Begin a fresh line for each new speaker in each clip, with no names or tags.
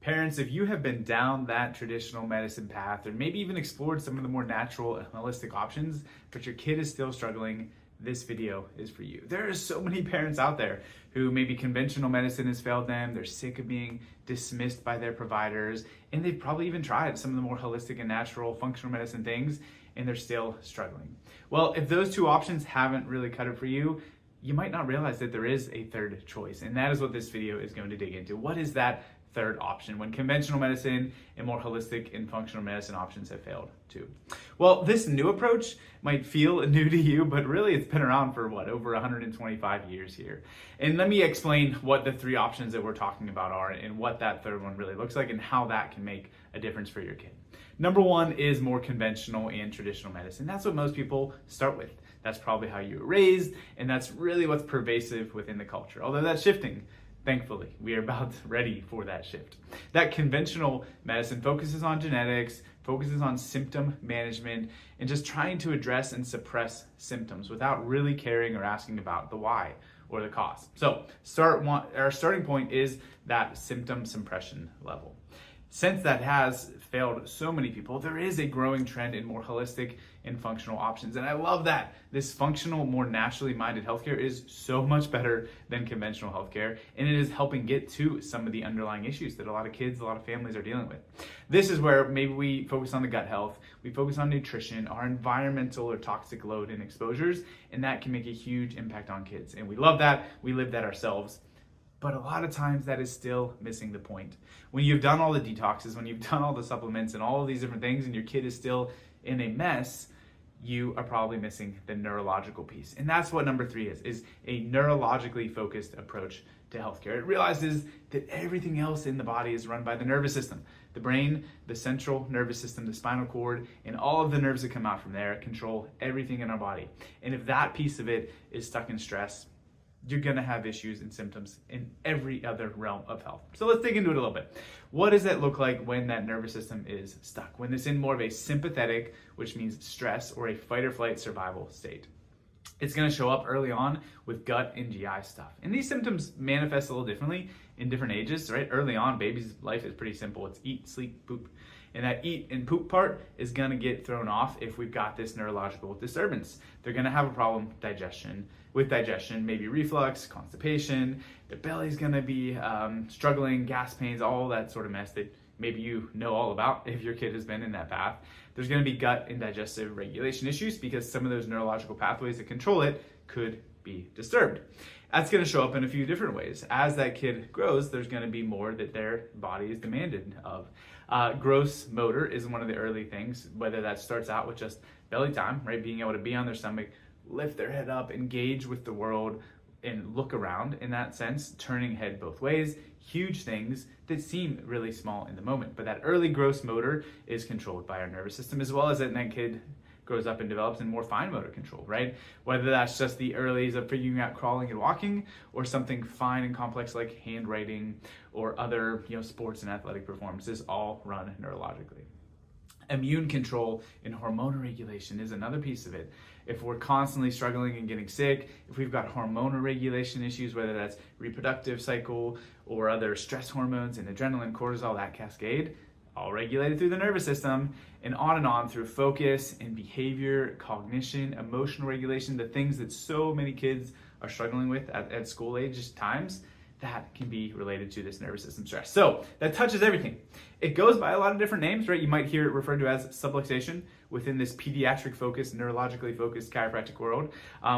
Parents, if you have been down that traditional medicine path, or maybe even explored some of the more natural and holistic options, but your kid is still struggling, this video is for you. There are so many parents out there who maybe conventional medicine has failed them, they're sick of being dismissed by their providers, and they've probably even tried some of the more holistic and natural functional medicine things, and they're still struggling. Well, if those two options haven't really cut it for you, you might not realize that there is a third choice, and that is what this video is going to dig into. What is that third option when conventional medicine and more holistic and functional medicine options have failed too? Well, this new approach might feel new to you, but really it's been around for over 125 years here. And let me explain what the three options that we're talking about are and what that third one really looks like and how that can make a difference for your kid. Number one is more conventional and traditional medicine. That's what most people start with. That's probably how you were raised, and that's really what's pervasive within the culture, although that's shifting. Thankfully, we are about ready for that shift. That conventional medicine focuses on genetics, focuses on symptom management, and just trying to address and suppress symptoms without really caring or asking about the why or the cause. So our starting point is that symptom suppression level. Since that has failed so many people, there is a growing trend in more holistic and functional options. And I love that. This functional, more naturally minded healthcare is so much better than conventional healthcare. And it is helping get to some of the underlying issues that a lot of kids, a lot of families are dealing with. This is where maybe we focus on the gut health, we focus on nutrition, our environmental or toxic load and exposures, and that can make a huge impact on kids. And we love that. We live that ourselves. But a lot of times that is still missing the point. When you've done all the detoxes, when you've done all the supplements and all of these different things and your kid is still in a mess, you are probably missing the neurological piece. And that's what number three is a neurologically focused approach to healthcare. It realizes that everything else in the body is run by the nervous system. The brain, the central nervous system, the spinal cord, and all of the nerves that come out from there control everything in our body. And if that piece of it is stuck in stress, you're gonna have issues and symptoms in every other realm of health. So let's dig into it a little bit. What does that look like when that nervous system is stuck? When it's in more of a sympathetic, which means stress, or a fight or flight survival state? It's gonna show up early on with gut and GI stuff. And these symptoms manifest a little differently in different ages, right? Early on, baby's life is pretty simple. It's eat, sleep, poop. And that eat and poop part is gonna get thrown off if we've got this neurological disturbance. They're gonna have a problem with digestion, maybe reflux, constipation. Their belly's gonna be struggling, gas pains, all that sort of mess that maybe you know all about if your kid has been in that path. There's gonna be gut and digestive regulation issues because some of those neurological pathways that control it could be disturbed. That's gonna show up in a few different ways. As that kid grows, there's gonna be more that their body is demanded of. Gross motor is one of the early things, whether that starts out with just belly time, right? Being able to be on their stomach, lift their head up, engage with the world, and look around in that sense, turning head both ways, huge things that seem really small in the moment. But that early gross motor is controlled by our nervous system, as well as that kid grows up and develops in more fine motor control, right? Whether that's just the earlies of figuring out crawling and walking, or something fine and complex like handwriting or other sports and athletic performances, all run neurologically. Immune control and hormonal regulation is another piece of it. If we're constantly struggling and getting sick, if we've got hormonal regulation issues, whether that's reproductive cycle or other stress hormones and adrenaline, cortisol, that cascade, all regulated through the nervous system, and on through focus and behavior, cognition, emotional regulation, the things that so many kids are struggling with at school age times, that can be related to this nervous system stress. So that touches everything. It goes by a lot of different names, right? You might hear it referred to as subluxation within this pediatric focused, neurologically focused chiropractic world.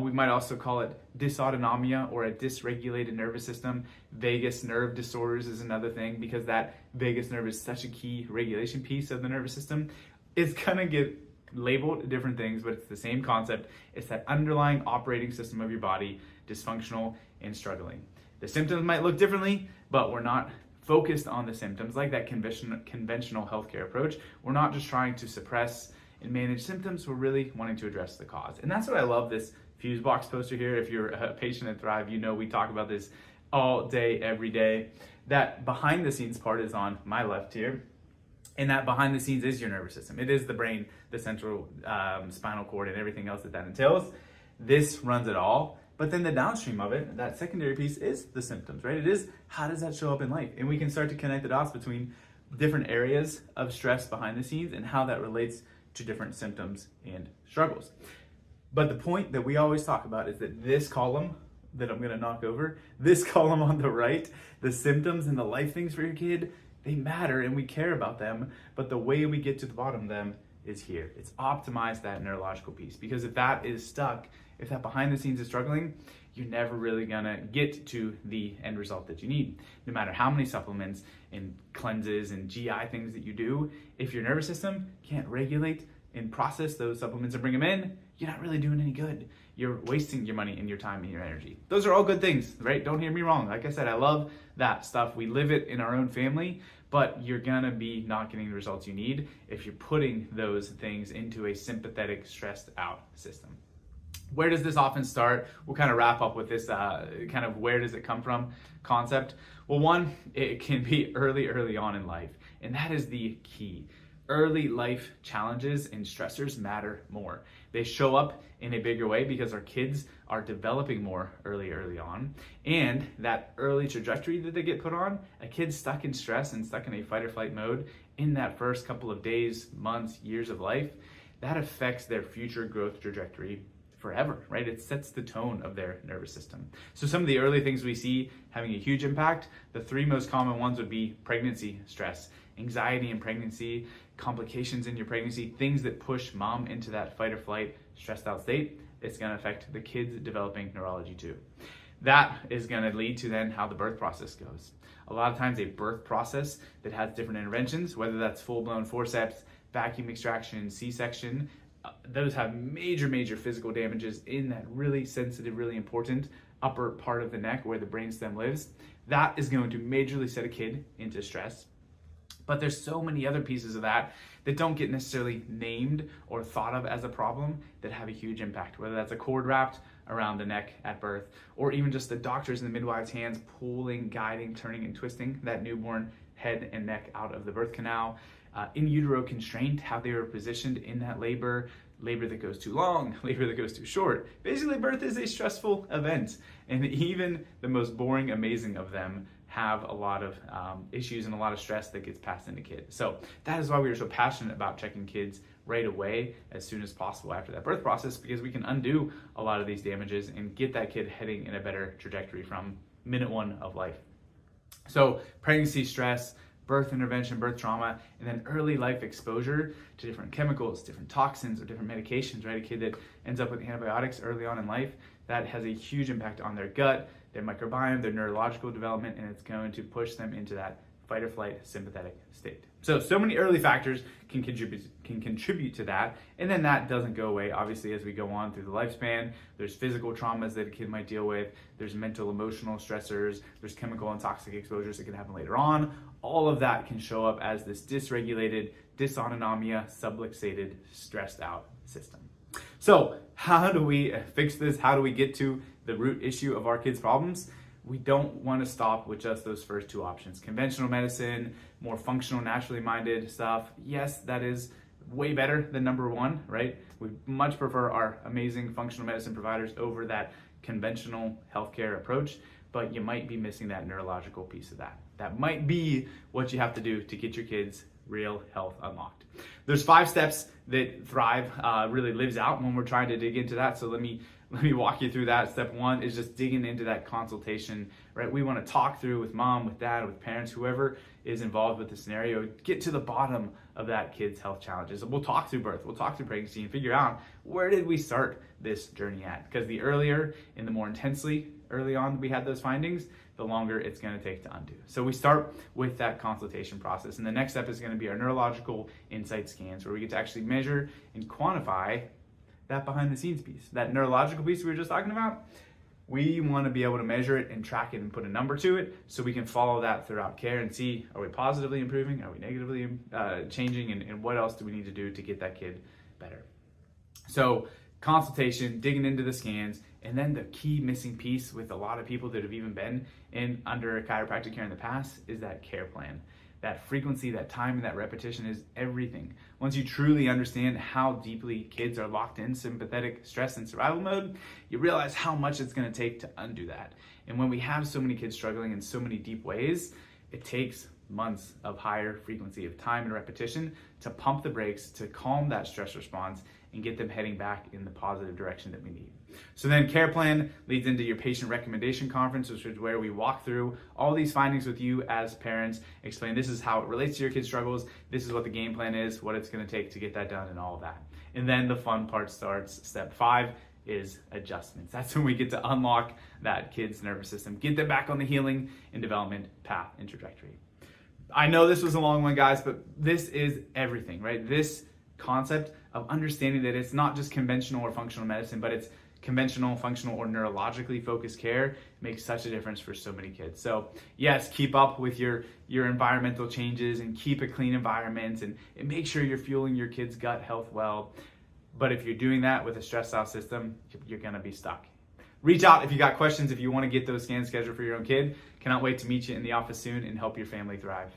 We might also call it dysautonomia or a dysregulated nervous system. Vagus nerve disorders is another thing because that vagus nerve is such a key regulation piece of the nervous system. It's gonna get labeled different things, but it's the same concept. It's that underlying operating system of your body, dysfunctional and struggling. The symptoms might look differently, but we're not focused on the symptoms like that conventional healthcare approach. We're not just trying to suppress and manage symptoms, we're really wanting to address the cause. And that's what I love this fuse box poster here. If you're a patient at Thrive, you know we talk about this all day, every day. That behind the scenes part is on my left here. And that behind the scenes is your nervous system. It is the brain, the central spinal cord, and everything else that entails. This runs it all. But then the downstream of it, that secondary piece, is the symptoms, right? It is, how does that show up in life? And we can start to connect the dots between different areas of stress behind the scenes and how that relates to different symptoms and struggles. But the point that we always talk about is that this column that I'm gonna knock over, this column on the right, the symptoms and the life things for your kid, they matter and we care about them, but the way we get to the bottom of them is here. It's optimize that neurological piece, because if that is stuck, if that behind the scenes is struggling, you're never really gonna get to the end result that you need. No matter how many supplements and cleanses and GI things that you do, if your nervous system can't regulate and process those supplements and bring them in, you're not really doing any good. You're wasting your money and your time and your energy. Those are all good things, right? Don't hear me wrong. Like I said, I love that stuff. We live it in our own family, but you're gonna be not getting the results you need if you're putting those things into a sympathetic, stressed out system. Where does this often start? We'll kind of wrap up with this kind of where does it come from concept. Well, one, it can be early on in life, and that is the key. Early life challenges and stressors matter more. They show up in a bigger way because our kids are developing more early on. And that early trajectory that they get put on, a kid stuck in stress and stuck in a fight or flight mode in that first couple of days, months, years of life, that affects their future growth trajectory forever, right? It sets the tone of their nervous system. So some of the early things we see having a huge impact, the three most common ones would be pregnancy stress, anxiety in pregnancy, complications in your pregnancy, things that push mom into that fight or flight stressed out state. It's going to affect the kids developing neurology too. That is going to lead to then how the birth process goes. A lot of times a birth process that has different interventions, whether that's full-blown forceps, vacuum extraction, C-section, those have major physical damages in that really sensitive, really important upper part of the neck where the brainstem lives. That is going to majorly set a kid into stress. But there's so many other pieces of that that don't get necessarily named or thought of as a problem that have a huge impact, whether that's a cord wrapped around the neck at birth, or even just the doctors and the midwives' hands pulling, guiding, turning, and twisting that newborn head and neck out of the birth canal. In utero constraint, how they were positioned in that labor that goes too long, labor that goes too short. Basically, birth is a stressful event, and even the most boring, amazing of them have a lot of issues and a lot of stress that gets passed into kids. So that is why we are so passionate about checking kids right away as soon as possible after that birth process, because we can undo a lot of these damages and get that kid heading in a better trajectory from minute one of life. So pregnancy stress, birth intervention, birth trauma, and then early life exposure to different chemicals, different toxins, or different medications, right? A kid that ends up with antibiotics early on in life, that has a huge impact on their gut, their microbiome, their neurological development, and it's going to push them into that fight or flight sympathetic state. So many early factors can contribute to that, and then that doesn't go away, obviously, as we go on through the lifespan. There's physical traumas that a kid might deal with, there's mental, emotional stressors, there's chemical and toxic exposures that can happen later on. All of that can show up as this dysregulated, dysautonomia, subluxated, stressed out system. So how do we fix this? How do we get to the root issue of our kids' problems? We don't want to stop with just those first two options. Conventional medicine, more functional, naturally minded stuff. Yes, that is way better than number one, right? We much prefer our amazing functional medicine providers over that conventional healthcare approach, but you might be missing that neurological piece of that. That might be what you have to do to get your kids real health unlocked. There's 5 steps that Thrive really lives out when we're trying to dig into that. So let me walk you through that. Step 1 is just digging into that consultation, right? We want to talk through with mom, with dad, with parents, whoever is involved with the scenario, get to the bottom of that kid's health challenges. We'll talk through birth, we'll talk through pregnancy, and figure out where did we start this journey at? Because the earlier and the more intensely early on we had those findings, the longer it's going to take to undo. So we start with that consultation process. And the next step is going to be our neurological insight scans, where we get to actually measure and quantify that behind the scenes piece. That neurological piece we were just talking about, we want to be able to measure it and track it and put a number to it so we can follow that throughout care and see, are we positively improving? Are we negatively changing? And what else do we need to do to get that kid better? So consultation, digging into the scans, and then the key missing piece with a lot of people that have even been under chiropractic care in the past is that care plan. that frequency, that time, and that repetition is everything. Once you truly understand how deeply kids are locked in sympathetic stress and survival mode, you realize how much it's going to take to undo that. And when we have so many kids struggling in so many deep ways, it takes months of higher frequency of time and repetition to pump the brakes, to calm that stress response and get them heading back in the positive direction that we need. So then care plan leads into your patient recommendation conference, which is where we walk through all these findings with you as parents, explain this is how it relates to your kids' struggles, this is what the game plan is, what it's going to take to get that done, and all of that. And then the fun part starts. Step 5 is adjustments. That's when we get to unlock that kid's nervous system, get them back on the healing and development path and trajectory. I know this was a long one, guys, but this is everything, right? This concept of understanding that it's not just conventional or functional medicine, but it's conventional, functional, or neurologically focused care makes such a difference for so many kids. So yes, keep up with your environmental changes and keep a clean environment and make sure you're fueling your kids' gut health well. But if you're doing that with a stressed out system, you're gonna be stuck. Reach out if you got questions, if you wanna get those scans scheduled for your own kid. Cannot wait to meet you in the office soon and help your family thrive.